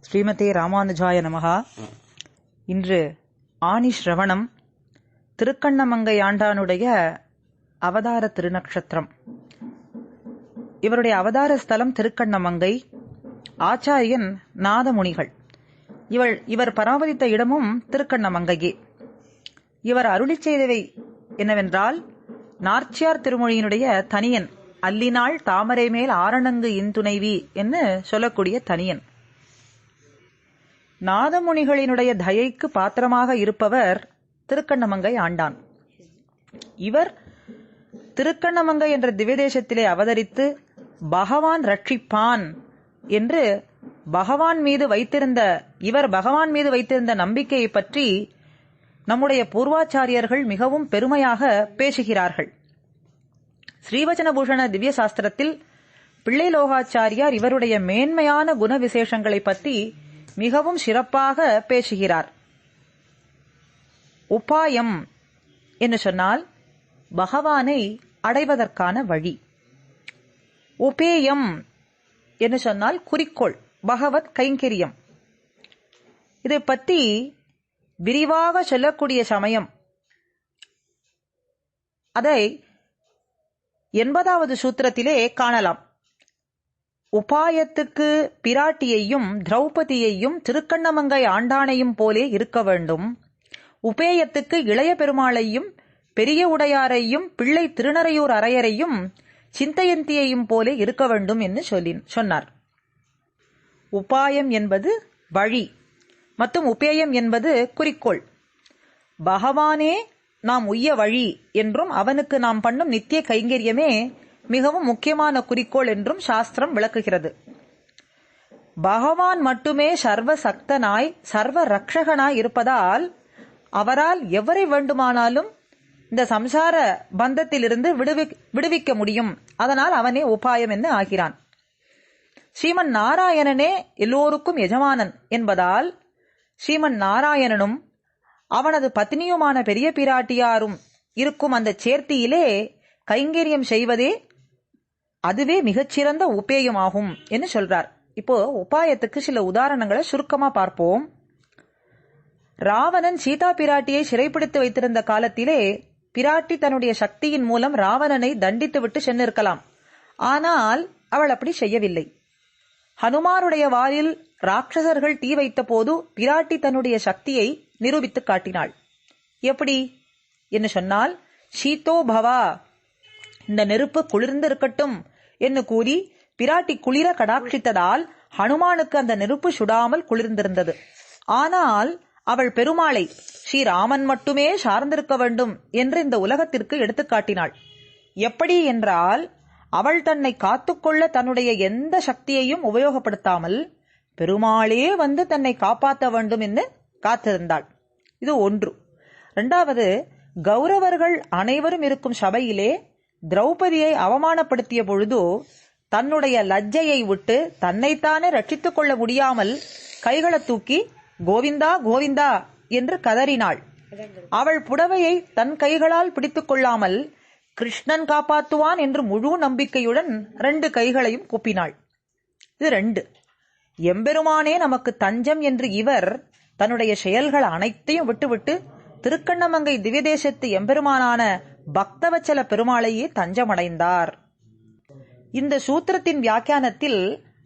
ஸ்ரீமதே ராமானுஜாய நமஹா. இன்று ஆனி ஸ்ரவணம், திருக்கண்ணமங்கை ஆண்டானுடைய அவதார திருநக்ஷத்திரம். இவருடைய அவதார ஸ்தலம் திருக்கண்ணமங்கை. ஆச்சாரியன் நாதமுனிகள். இவர் பராமரித்த இடமும் திருக்கண்ணமங்கையே. இவர் அருளிச் செய்தவை என்னவென்றால், நாச்சியார் திருமொழியினுடைய தனியன், அல்லினாள் தாமரை மேல் ஆரணங்கு இன்துணைவி என்று சொல்லக்கூடிய தனியன். நாதமுனிகளினுடைய தயைக்கு பாத்திரமாக இருப்பவர் திருக்கண்ணமங்கை ஆண்டான். இவர் திருக்கண்ணமங்கை என்ற திவ்யதேசத்திலே அவதரித்து பகவான் ரட்சிப்பான் என்று பகவான் மீது வைத்திருந்த நம்பிக்கையை பற்றி நம்முடைய பூர்வாச்சாரியர்கள் மிகவும் பெருமையாக பேசுகிறார்கள். ஸ்ரீவச்சனபூஷண திவ்ய சாஸ்திரத்தில் பிள்ளை லோகாச்சாரியார் இவருடைய மேன்மையான குண விசேஷங்களை பற்றி மிகவும் சிறப்பாக பேசுகிறார். உபாயம் என்று சொன்னால் பகவானை அடைவதற்கான வழி. உபேயம் என்று சொன்னால் குறிக்கோள், பகவத் கைங்கரியம். இதை பற்றி விரிவாக சொல்லக்கூடிய சமயம் அதை 80வது சூத்திரத்திலே காணலாம். உபாயத்துக்கு பிராட்டியையும் திரௌபதியையும் திருக்கண்ணமங்கை ஆண்டானையும் போலே இருக்க வேண்டும். உபேயத்துக்கு இளைய பெருமாளையும் பெரிய உடையாரையும் பிள்ளை திருநறையூர் அரையரையும் சிந்தையந்தியையும் போலே இருக்க வேண்டும் என்று சொன்னார். உபாயம் என்பது வழி மற்றும் உபேயம் என்பது குறிக்கோள். பகவானே நாம் உய்ய வழி என்றும் அவனுக்கு நாம் பண்ணும் நித்திய கைங்கரியமே மிகவும் முக்கியமான குறிக்கோள் என்றும் சாஸ்திரம் விளக்குகிறது. பகவான் மட்டுமே சர்வ சக்தனாய் சர்வ ரக்ஷகனாய் இருப்பதால் அவரால் எவரை வேண்டுமானாலும் இந்த சம்சார பந்தத்திலிருந்து விடுவிக்க முடியும். அதனால் அவனே உபாயம் என்று ஆகிறான். ஸ்ரீமன் நாராயணனே எல்லோருக்கும் எஜமானன் என்பதால் ஸ்ரீமன் நாராயணனும் அவனது பத்னியுமான பெரிய பிராட்டியாரும் இருக்கும் அந்த சேர்த்தியிலே கைங்கரியம் செய்வதே அதுவே மிகச்சிறந்த உபேயமாகும் என்று சொல்றார். இப்போ உபாயத்துக்கு சில உதாரணங்களை சுருக்கமா பார்ப்போம். ராவணன் சீதா பிராட்டியை சிறைப்பிடித்து வைத்திருந்த காலத்திலே பிராட்டி தன்னுடைய சக்தியின் மூலம் ராவணனை தண்டித்து விட்டு சென்றிருக்கலாம். ஆனால் அவள் அப்படி செய்யவில்லை. ஹனுமாருடைய வாலில் ராட்சசர்கள் தீ வைத்த போது பிராட்டி தன்னுடைய சக்தியை நிரூபித்து காட்டினாள். எப்படி என்று சொன்னால், சீதோ பவா, இந்த நெருப்பு குளிர்ந்து இருக்கட்டும் என்று கூறி பிராட்டி குளிர கடாட்சித்ததால் ஹனுமானுக்கு அந்த நெருப்பு சுடாமல் குளிர்ந்திருந்தது. ஆனால் அவள் பெருமாளை ஸ்ரீராமன் மட்டுமே சார்ந்திருக்க வேண்டும் என்று இந்த உலகத்திற்கு எடுத்துக்காட்டினாள். எப்படி என்றால், அவள் தன்னை காத்துக்கொள்ள தன்னுடைய எந்த சக்தியையும் உபயோகப்படுத்தாமல் பெருமாளே வந்து தன்னை காப்பாற்ற வேண்டும் என்று காத்திருந்தாள். இது ஒன்று. இரண்டாவது, கௌரவர்கள் அனைவரும் இருக்கும் சபையிலே திரௌபதியை அவமானப்படுத்திய பொழுது தன்னுடைய லஜ்ஜையை விட்டு தன்னைத்தானே ரட்சித்துக் கொள்ள முடியாமல் கைகளை தூக்கி கோவிந்தா கோவிந்தா என்று கதறினாள். அவள் புடவையை தன் கைகளால் பிடித்துக் கொள்ளாமல் கிருஷ்ணன் காப்பாற்றுவான் என்று முழு நம்பிக்கையுடன் 2 கைகளையும் கூப்பினாள். இது 2. எம்பெருமானே நமக்கு தஞ்சம் என்று இவர் தன்னுடைய செயல்கள் அனைத்தையும் விட்டுவிட்டு திருக்கண்ணமங்கை திவ்யதேசத்து எம்பெருமானான பக்தவச்சல பெருமாளையே தஞ்சமடைந்தார். இந்த சூத்திரத்தின் வியாக்கியானத்தில்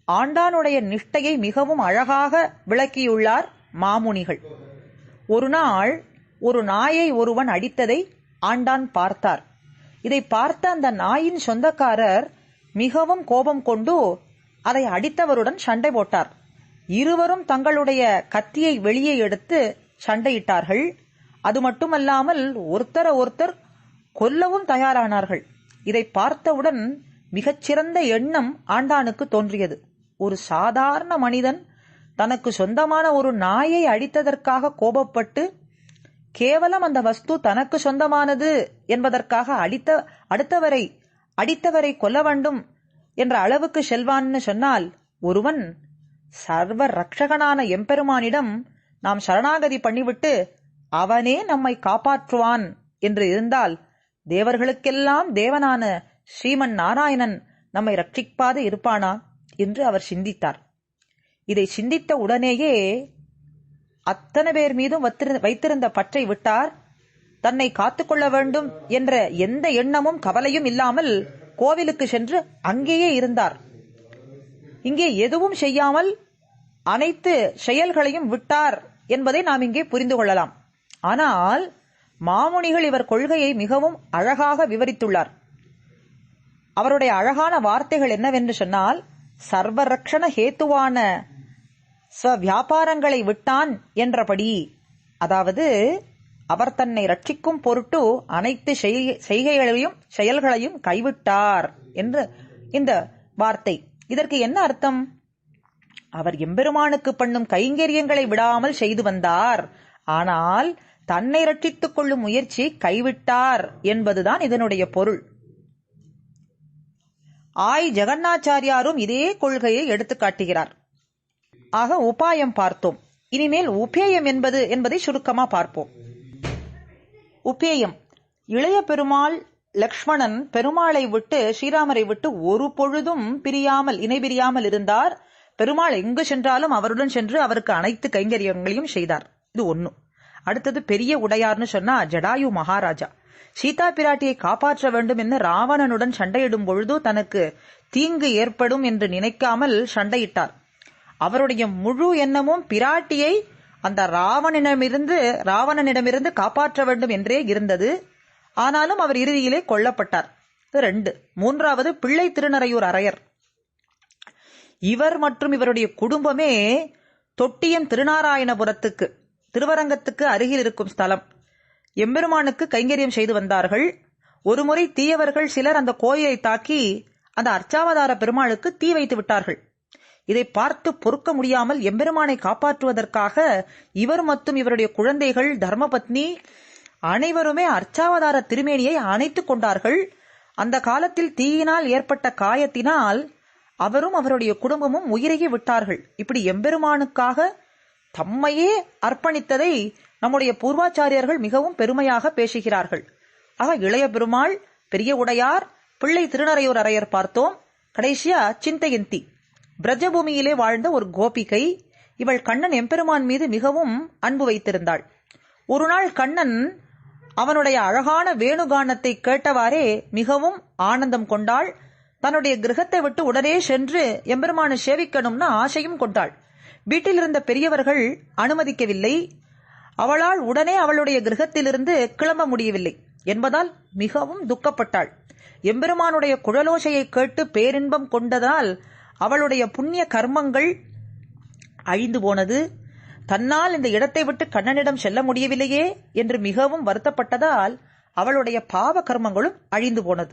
ஆண்டானுடைய நிஷ்டையை மிகவும் அழகாக விளக்கியுள்ளார் மாமுனிகள். ஒரு நாள் ஒரு நாயை ஒருவன் அடித்ததை ஆண்டான் பார்த்தார். இதை பார்த்த அந்த நாயின் சொந்தக்காரர் மிகவும் கோபம் கொண்டு அதை அடித்தவருடன் சண்டை போட்டார். இருவரும் தங்களுடைய கத்தியை வெளியே எடுத்து சண்டையிட்டார்கள். அது மட்டுமல்லாமல் ஒருத்தர் கொல்லவும் தயாரானார்கள். இதை பார்த்தவுடன் மிகச்சிறந்த எண்ணம் ஆண்டானுக்கு தோன்றியது. ஒரு சாதாரண மனிதன் தனக்கு சொந்தமான ஒரு நாயை அடித்ததற்காக கோபப்பட்டு கேவலம் அந்த வஸ்து தனக்கு சொந்தமானது என்பதற்காக அடித்தவரை கொல்ல வேண்டும் என்ற அளவுக்கு செல்வான்னு சொன்னால், ஒருவன் சர்வ ரக்ஷகனான எம்பெருமானிடம் நாம் சரணாகதி பண்ணிவிட்டு அவனே நம்மை காப்பாற்றுவான் என்று இருந்தால் தேவர்களுக்கெல்லாம் தேவனான ஸ்ரீமன் நாராயணன் நம்மை ரட்சிப்பாது இருப்பானா என்று அவர் சிந்தித்தார். இதை சிந்தித்த உடனேயே அத்தனை பேர் மீதும் வைத்திருந்த பற்றை விட்டார். தன்னை காத்துக்கொள்ள வேண்டும் என்ற எந்த எண்ணமும் கவலையும் இல்லாமல் கோவிலுக்கு சென்று அங்கேயே இருந்தார். இங்கே எதுவும் செய்யாமல் அனைத்து செயல்களையும் விட்டார் என்பதை நாம் இங்கே புரிந்து கொள்ளலாம். ஆனால் மாமுனிகள் இவர் கொள்கையை மிகவும் அழகாக விவரித்துள்ளார். அவருடைய அழகான வார்த்தைகள் என்னவென்று சொன்னால், சர்வரக்ஷண ஹேத்துவான வியாபாரங்களை விட்டான் என்றபடி, அதாவது அவர் தன்னை ரட்சிக்கும் பொருட்டு அனைத்து செய்கைகளையும் செயல்களையும் கைவிட்டார் என்று இந்த வார்த்தை. இதற்கு என்ன அர்த்தம்? அவர் எம்பெருமானுக்கு பண்ணும் கைங்கரியங்களை விடாமல் செய்து வந்தார், ஆனால் தன்னை ரட்சித்துக் கொள்ளும் முயற்சியை கைவிட்டார் என்பதுதான் இதனுடைய பொருள். ஜெகநாச்சாரியாரும் இதே கொள்கையை எடுத்து காட்டுகிறார். ஆக உபாயம் பார்த்தோம். இனிமேல் உபேயம் என்பதை சுருக்கமா பார்ப்போம். உபேயம், இளைய பெருமாள் லக்ஷ்மணன் பெருமாளை விட்டு ஸ்ரீராமரை விட்டு ஒரு பொழுதும் இணை பிரியாமல் இருந்தார். பெருமாள் எங்கு சென்றாலும் அவருடன் சென்று அவருக்கு அனைத்து கைங்கரியங்களையும் செய்தார். இது ஒண்ணு. அடுத்தது பெரிய உடையார்னு சொன்னா ஜடாயு மகாராஜா. சீதா பிராட்டியை காப்பாற்ற வேண்டும் என்று ராவணனுடன் சண்டையிடும் பொழுது தனக்கு தீங்கு ஏற்படும் என்று நினைக்காமல் சண்டையிட்டார். அவருடைய முழு எண்ணமும் பிராட்டியை அந்த ராவணனிடமிருந்து காப்பாற்ற வேண்டும் என்றே இருந்தது. ஆனாலும் அவர் இறுதியிலே கொல்லப்பட்டார். 2. மூன்றாவது பிள்ளை திருநறையூர் அரையர். இவர் மற்றும் இவருடைய குடும்பமே தொட்டியம் திருநாராயணபுரத்துக்கு திருவரங்கத்துக்கு அருகில் இருக்கும் ஸ்தலம் எம்பெருமானுக்கு கைங்கரியம் செய்து வந்தார்கள். ஒருமுறை தீயவர்கள் சிலர் அந்த கோயிலை தாக்கி அந்த அர்ச்சாவதார பெருமாளுக்கு தீ வைத்து விட்டார்கள். இதை பார்த்து பொறுக்க முடியாமல் எம்பெருமானை காப்பாற்றுவதற்காக இவர் மற்றும் இவருடைய குழந்தைகள், தர்மபத்னி அனைவருமே அர்ச்சாவதார திருமேனியை அணைத்துக் கொண்டார்கள். அந்த காலத்தில் தீயினால் ஏற்பட்ட காயத்தினால் அவரும் அவருடைய குடும்பமும் உயிரையே விட்டார்கள். இப்படி எம்பெருமானுக்காக தம்மையே அர்ப்பணித்ததை நம்முடைய பூர்வாச்சாரியர்கள் மிகவும் பெருமையாக பேசுகிறார்கள். ஆக இளைய பெருமாள், பெரிய உடையார், பிள்ளை திருநறையூர் அரையர் பார்த்தோம். கடைசியா சிந்தையந்தி, பிரஜபூமியிலே வாழ்ந்த ஒரு கோபிகை. இவள் கண்ணன் எம்பெருமான் மீது மிகவும் அன்பு வைத்திருந்தாள். ஒரு நாள் கண்ணன் அவனுடைய அழகான வேணுகானத்தை கேட்டவாறே மிகவும் ஆனந்தம் கொண்டாள். தன்னுடைய கிரகத்தை விட்டு உடனே சென்று எம்பெருமானை சேவிக்கணும்னு ஆசையும் கொண்டாள். வீட்டில் இருந்த பெரியவர்கள் அனுமதிக்கவில்லை. அவளால் உடனே அவளுடைய கிரகத்திலிருந்து கிளம்ப முடியவில்லை என்பதால் மிகவும் துக்கப்பட்டாள். எம்பெருமானுடைய குழலோசையை கேட்டு பேரின்பம் கொண்டதால் அவளுடைய புண்ணிய கர்மங்கள் அழிந்து போனது. தன்னால் இந்த இடத்தை விட்டு கண்ணனிடம் செல்ல முடியவில்லையே என்று மிகவும் வருத்தப்பட்டதால் அவளுடைய பாவ கர்மங்களும் அழிந்து போனது.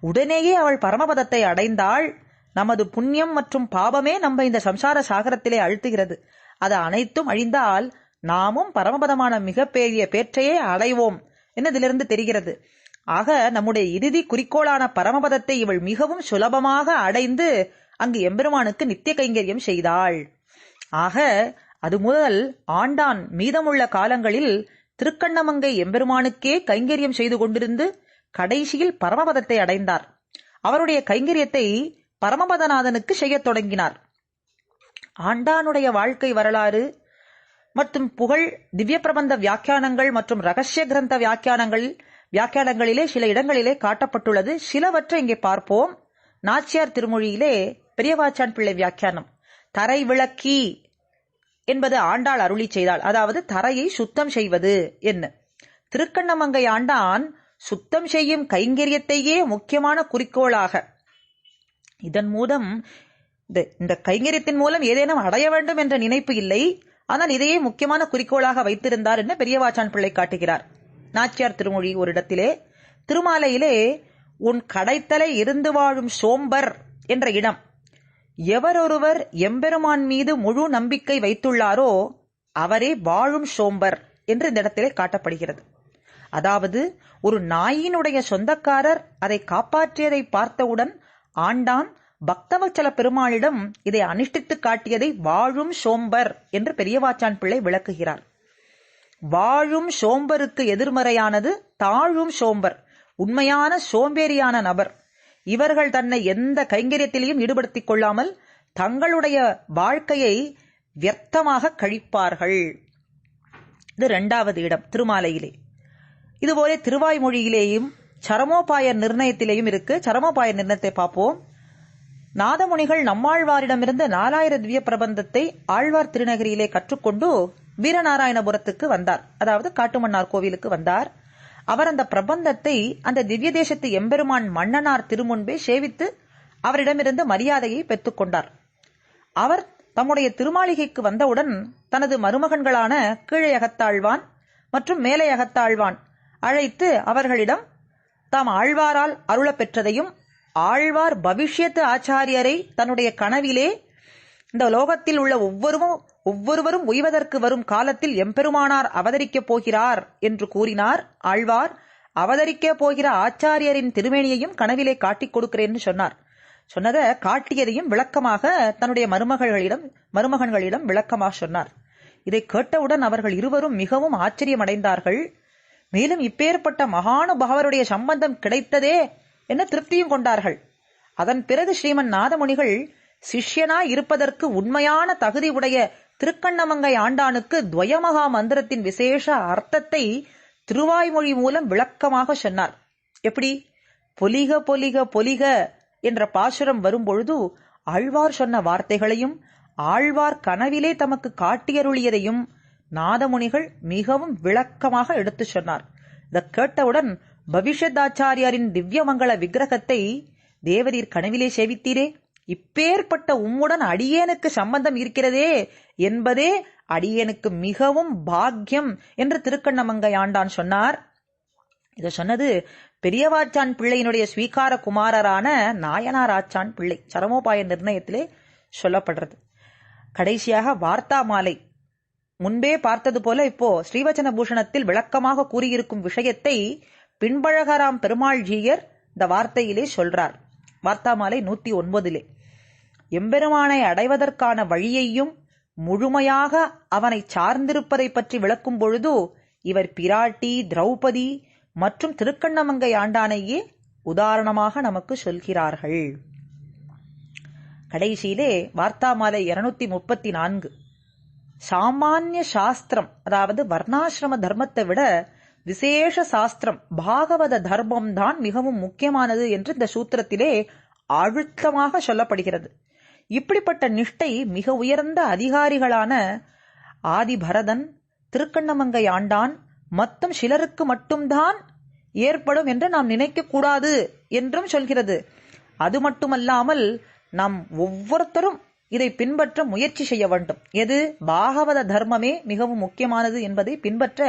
உடனேயே அவள் பரமபதத்தை அடைந்தாள். நமது புண்ணியம் மற்றும் பாவமே நம்ம இந்த சம்சார சாகரத்திலே அழுத்துகிறது. அது அனைத்தும் அழிந்தால் நாமும் பரமபதமான மிகப்பெரிய பேற்றையே அடைவோம் என்று இதிலிருந்து தெரிகிறது. ஆக நம்முடைய இறுதி குறிக்கோளான பரமபதத்தை இவள் மிகவும் சுலபமாக அடைந்து அங்கு எம்பெருமானுக்கு நித்திய கைங்கரியம் செய்தாள். ஆக அது முதல் ஆண்டான் மீதமுள்ள காலங்களில் திருக்கண்ணமங்கை எம்பெருமானுக்கே கைங்கரியம் செய்து கொண்டிருந்து கடைசியில் பரமபதத்தை அடைந்தார். அவருடைய கைங்கரியத்தை பரமபதநாதனுக்கு செய்யத் தொடங்கினார். ஆண்டானுடைய வாழ்க்கை வரலாறு மற்றும் புகழ் திவ்ய பிரபந்த வியாக்கியானங்கள் மற்றும் ரகசிய கிரந்த வியாக்கியானங்களிலே சில இடங்களிலே காட்டப்பட்டுள்ளது. சிலவற்றை இங்கே பார்ப்போம். நாச்சியார் திருமொழியிலே பெரியவாச்சான் பிள்ளை வியாக்கியானம், தரை விளக்கி என்பது ஆண்டாள் அருளி செய்தாள். அதாவது தரையை சுத்தம் செய்வது என்ன. திருக்கண்ணமங்கை ஆண்டான் சுத்தம் செய்யும் கைங்கரியத்தையே முக்கியமான குறிக்கோளாக, இதன் மூலம் இந்த கைங்கரியத்தின் மூலம் ஏதேனும் அடைய வேண்டும் என்ற நினைப்பு இல்லை, ஆனால் இதையே முக்கியமான குறிக்கோளாக வைத்திருந்தார் என்று பெரியவாச்சான் பிள்ளை காட்டுகிறார். நாச்சியார் திருமொழி ஒரு இடத்திலே, திருமாலையிலே உன் கடைத்தலை இருந்து வாழும் சோம்பர் என்ற இடம், எவரொருவர் எம்பெருமான் மீது முழு நம்பிக்கை வைத்துள்ளாரோ அவரே வாழும் சோம்பர் என்று இந்த இடத்திலே காட்டப்படுகிறது. அதாவது ஒரு நாயினுடைய சொந்தக்காரர் அதை காப்பாற்றியதை பார்த்தவுடன் ஆண்டான் பக்தவச்சல பெருமாளிடம் இதை அனுஷ்டித்து காட்டியதை வாழும் சோம்பர் என்று பெரியவாச்சான் பிள்ளை விளக்குகிறார். வாழும் சோம்பருக்கு எதிர்மறையானது தாழும் சோம்பர், உண்மையான சோம்பேறியான நபர். இவர்கள் தன்னை எந்த கைங்கரியத்திலையும் ஈடுபடுத்திக் கொள்ளாமல் தங்களுடைய வாழ்க்கையை வியர்த்தமாக கழிப்பார்கள். இது 2வது இடம் திருமாலையிலே. இதுபோல திருவாய்மொழியிலேயும் சரமோபாய நிர்ணயத்திலேயும் இருக்கு. சரமோபாய நிர்ணயத்தை பார்ப்போம். நாதமுனிகள் நம்மாழ்வாரிடமிருந்து 4000 திவ்ய பிரபந்தத்தை ஆழ்வார் திருநகரியிலே கற்றுக்கொண்டு வீரநாராயணபுரத்துக்கு வந்தார். அதாவது காட்டுமன்னார் கோவிலுக்கு வந்தார். அவர் அந்த பிரபந்தத்தை அந்த திவ்ய தேசத்து எம்பெருமான் மன்னனார் திருமுன்பே சேவித்து அவரிடமிருந்து மரியாதையை பெற்றுக்கொண்டார். அவர் தம்முடைய திருமாளிகைக்கு வந்தவுடன் தனது மருமகன்களான கீழையகத்தாழ்வான் மற்றும் மேலையகத்தாழ்வான் அழைத்து அவர்களிடம் தாம் ஆழ்வாரால் அருளப் பெற்றதையும் ஆழ்வார் பவிஷ்யத்து ஆச்சாரியரை தன்னுடைய கனவிலே இந்த லோகத்தில் உள்ள ஒவ்வொருவரும் உய்வதற்கு வரும் காலத்தில் எம்பெருமானார் அவதரிக்கப் போகிறார் என்று கூறினார். ஆழ்வார் அவதரிக்கப் போகிற ஆச்சாரியரின் திருமேனியையும் கனவிலே காட்டிக் கொடுக்கிறேன்னு சொன்னார். சொன்னதை காட்டியதையும் விளக்கமாக தன்னுடைய மருமகன்களிடம் விளக்கமாக சொன்னார். இதை கேட்டவுடன் அவர்கள் இருவரும் மிகவும் ஆச்சரியமடைந்தார்கள். மேலும் இப்பேற்பட்ட மகானுபாவருடைய சம்பந்தம் கிடைத்ததே என்ன திருப்தியும் கொண்டார்கள். அதன் பிறகு ஸ்ரீமன் நாதமுனிகள் சிஷ்யனாய் இருப்பதற்கு உண்மையான தகுதி உடைய திருக்கண்ணமங்கை ஆண்டானுக்கு துவயமகா மந்திரத்தின் விசேஷ அர்த்தத்தை திருவாய்மொழி மூலம் விளக்கமாக சொன்னார். எப்படி? பொலிக பொலிக பொலிக என்ற பாசுரம் வரும்பொழுது ஆழ்வார் சொன்ன வார்த்தைகளையும் ஆழ்வார் கனவிலே தமக்கு காட்டியருளியதையும் நாதமுனிகள் மிகவும் விளக்கமாக எடுத்து சொன்னார். இதை கேட்டவுடன் பவிஷ்யத்தாச்சாரியாரின் திவ்யமங்கள விக்கிரகத்தை தேவரீர் கனவிலே சேவித்தீரே, இப்பேற்பட்ட உம்முடன் அடியேனுக்கு சம்பந்தம் இருக்கிறதே என்பதே அடியேனுக்கு மிகவும் பாக்கியம் என்று திருக்கண்ணமங்கை ஆண்டான் சொன்னார். இதை சொன்னது பெரியவாச்சான் பிள்ளையினுடைய ஸ்வீகார குமாரரான நாயனார் ஆச்சான் பிள்ளை. சரமோபாய நிர்ணயத்திலே சொல்லப்படுறது. கடைசியாக வார்த்தா மாலை முன்பே பார்த்தது போல இப்போ ஸ்ரீவச்சன பூஷணத்தில் விளக்கமாக கூறியிருக்கும் விஷயத்தை பின்பழகராம் பெருமாள் ஜீயர் இந்த வார்த்தையிலே சொல்றார். வார்த்தா மாலை 109 எம்பெருமானை அடைவதற்கான வழியையும் முழுமையாக அவனை சார்ந்திருப்பதை பற்றி விளக்கும் பொழுது இவர் பிராட்டி, திரௌபதி மற்றும் திருக்கண்ணமங்கை ஆண்டானையே உதாரணமாக நமக்கு சொல்கிறார்கள். கடைசியிலே வார்த்தா மாலை 234 சாமானிய சாஸ்திரம், அதாவது வர்ணாசிரம தர்மத்தை விட விசேஷ சாஸ்திரம் பாகவத தர்மம் தான் மிகவும் முக்கியமானது என்று இந்த சூத்திரத்திலே அழுத்தமாக சொல்லப்படுகிறது. இப்படிப்பட்ட நிஷ்டை மிக உயர்ந்த அதிகாரிகளான ஆதிபரதன், திருக்கண்ணமங்கை ஆண்டான் மற்றும் சிலருக்கு மட்டும்தான் ஏற்படும் என்று நாம் நினைக்க கூடாது என்றும் சொல்கிறது. அது மட்டுமல்லாமல் நாம் ஒவ்வொருத்தரும் இதை பின்பற்ற முயற்சி செய்ய வேண்டும். எது? பாகவத தர்மமே மிகவும் முக்கியமானது என்பதை பின்பற்ற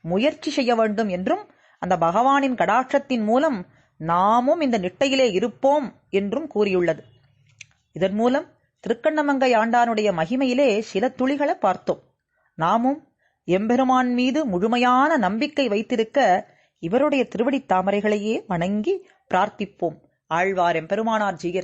முயற்சி செய்ய வேண்டும் என்றும் அந்த பகவானின் கடாட்சத்தின் மூலம் நாமும் இந்த நிட்டையிலே இருப்போம் என்றும் கூறியுள்ளது. இதன் மூலம் திருக்கண்ணமங்கை ஆண்டானுடைய மகிமையிலே சில துளிகளை பார்த்தோம். நாமும் எம்பெருமான் மீது முழுமையான நம்பிக்கை வைத்திருக்க இவருடைய திருவடி தாமரைகளையே வணங்கி பிரார்த்திப்போம். ஆழ்வார் எம்பெருமானார் ஜீயர்